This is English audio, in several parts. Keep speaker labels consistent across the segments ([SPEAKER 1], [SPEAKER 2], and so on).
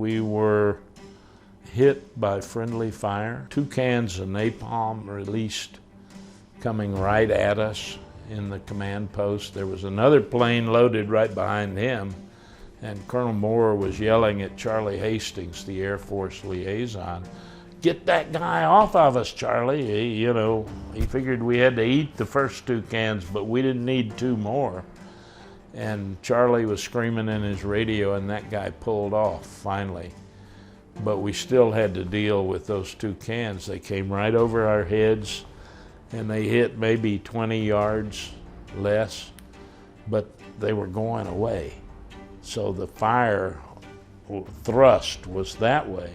[SPEAKER 1] We were hit by friendly fire. 2 cans of napalm released coming right at us in the command post. There was another plane loaded right behind him, and Colonel Moore was yelling at Charlie Hastings, the Air Force liaison, "Get that guy off of us, Charlie." He figured we had to eat the first 2 cans, but we didn't need 2 more. And Charlie was screaming in his radio, and that guy pulled off finally. But we still had to deal with those 2 cans. They came right over our heads, and they hit maybe 20 yards less, but they were going away. So the fire thrust was that way.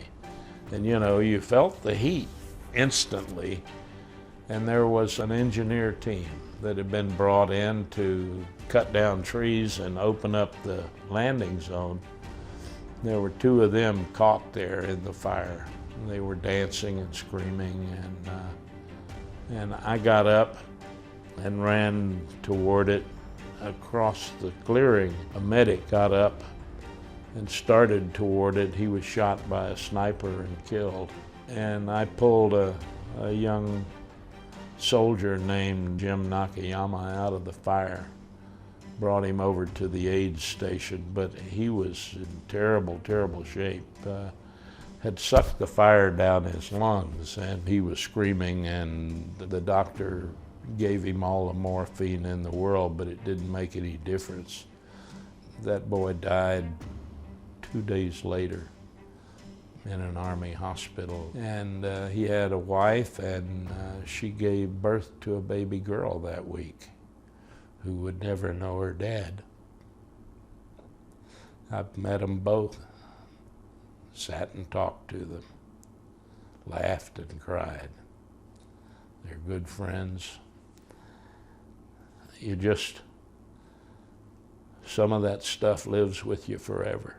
[SPEAKER 1] And you felt the heat instantly. And there was an engineer team that had been brought in to cut down trees and open up the landing zone. There were 2 of them caught there in the fire. They were dancing and screaming, and I got up and ran toward it across the clearing. A medic got up and started toward it. He was shot by a sniper and killed. And I pulled a young soldier named Jim Nakayama out of the fire, brought him over to the aid station, but he was in terrible, terrible shape. Had sucked the fire down his lungs, and he was screaming, and the doctor gave him all the morphine in the world, but it didn't make any difference. That boy died 2 days later in an Army hospital. And he had a wife, and she gave birth to a baby girl that week who would never know her dad. I've met them both, sat and talked to them, laughed and cried. They're good friends. Some of that stuff lives with you forever.